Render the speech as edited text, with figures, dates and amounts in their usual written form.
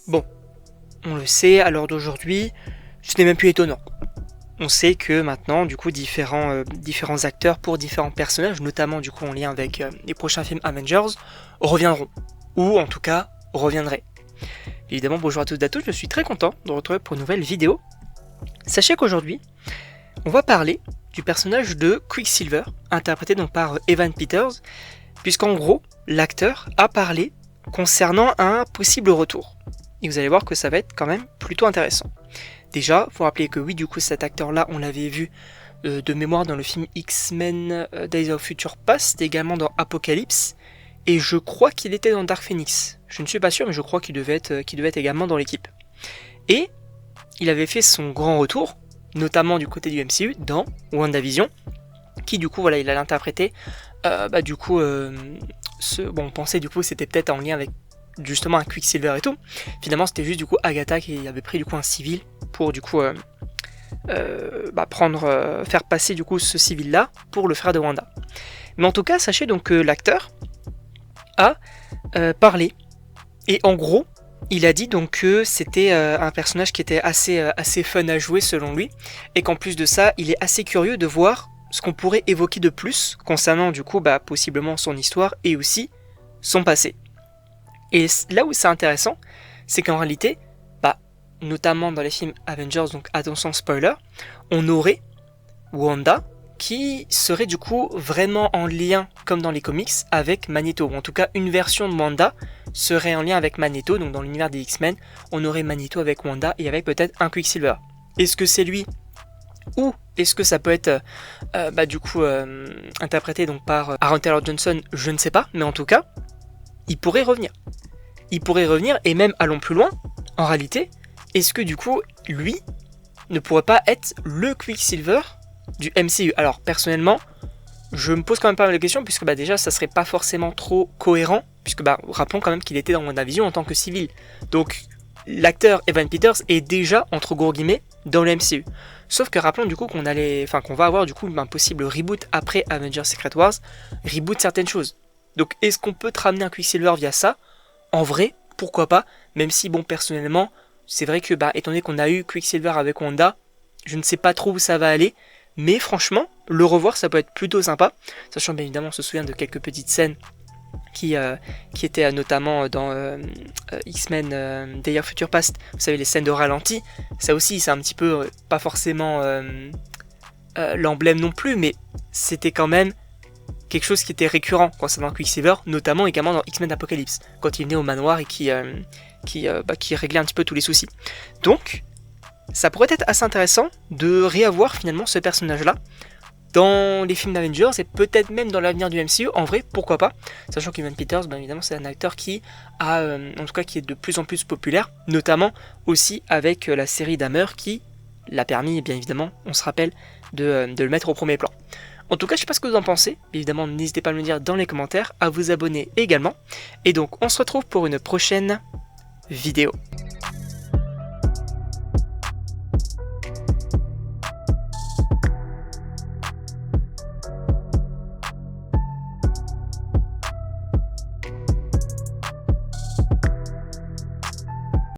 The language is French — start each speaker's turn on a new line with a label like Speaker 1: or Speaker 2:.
Speaker 1: Bon, on le sait, à l'heure d'aujourd'hui, ce n'est même plus étonnant. On sait que maintenant, du coup, différents acteurs pour différents personnages, notamment du coup en lien avec les prochains films Avengers, reviendront. Ou en tout cas, reviendraient. Évidemment, bonjour à toutes et à tous, je suis très content de vous retrouver pour une nouvelle vidéo. Sachez qu'aujourd'hui, on va parler du personnage de Quicksilver, interprété donc par Evan Peters, puisqu'en gros, l'acteur a parlé concernant un possible retour. Et vous allez voir que ça va être quand même plutôt intéressant. Déjà, faut rappeler que oui, du coup, cet acteur-là, on l'avait vu de mémoire dans le film X-Men Days of Future Past, également dans Apocalypse, et je crois qu'il était dans Dark Phoenix. Je ne suis pas sûr, mais je crois qu'il devait être également dans l'équipe. Et il avait fait son grand retour, notamment du côté du MCU, dans WandaVision, qui du coup, voilà, il allait interpréter, on pensait du coup c'était peut-être en lien avec justement un Quicksilver et tout. Finalement, c'était juste du coup Agatha qui avait pris du coup un civil pour du coup faire passer du coup ce civil là pour le frère de Wanda. Mais en tout cas, sachez donc que l'acteur a parlé et en gros, il a dit donc que c'était un personnage qui était assez fun à jouer selon lui et qu'en plus de ça, il est assez curieux de voir ce qu'on pourrait évoquer de plus concernant du coup possiblement son histoire et aussi son passé. Et là où c'est intéressant, c'est qu'en réalité, notamment dans les films Avengers, donc attention spoiler, on aurait Wanda qui serait du coup vraiment en lien, comme dans les comics, avec Magneto. Ou en tout cas, une version de Wanda serait en lien avec Magneto, donc dans l'univers des X-Men, on aurait Magneto avec Wanda et avec peut-être un Quicksilver. Est-ce que c'est lui ? Ou est-ce que ça peut être interprété donc par Aaron Taylor Johnson ? Je ne sais pas, mais en tout cas, il pourrait revenir. Il pourrait revenir, et même allons plus loin, en réalité, est-ce que du coup, lui ne pourrait pas être le Quicksilver du MCU ? Alors personnellement, je me pose quand même pas mal de questions, puisque déjà ça serait pas forcément trop cohérent, puisque rappelons quand même qu'il était dans WandaVision en tant que civil. Donc l'acteur Evan Peters est déjà, entre gros guillemets, dans le MCU. Sauf que rappelons du coup qu'on va avoir du coup un possible reboot après Avengers Secret Wars, reboot certaines choses. Donc est-ce qu'on peut te ramener un Quicksilver via ça ? En vrai, pourquoi pas, même si personnellement, c'est vrai que étant donné qu'on a eu Quicksilver avec Wanda, je ne sais pas trop où ça va aller, mais franchement, le revoir ça peut être plutôt sympa, sachant bien évidemment on se souvient de quelques petites scènes qui étaient notamment dans X-Men Days of Future Past, vous savez les scènes de ralenti, ça aussi c'est un petit peu pas forcément l'emblème non plus, mais c'était quand même quelque chose qui était récurrent concernant Quicksilver, notamment également dans X-Men Apocalypse, quand il venait au manoir et qui réglait un petit peu tous les soucis. Donc, ça pourrait être assez intéressant de réavoir finalement ce personnage-là dans les films d'Avengers et peut-être même dans l'avenir du MCU, en vrai, pourquoi pas, sachant qu'Evan Peters, bien évidemment, c'est un acteur qui est de plus en plus populaire, notamment aussi avec la série Dahmer qui l'a permis, bien évidemment, on se rappelle, de le mettre au premier plan. En tout cas, je sais pas ce que vous en pensez, évidemment n'hésitez pas à me le dire dans les commentaires, à vous abonner également, et donc on se retrouve pour une prochaine vidéo.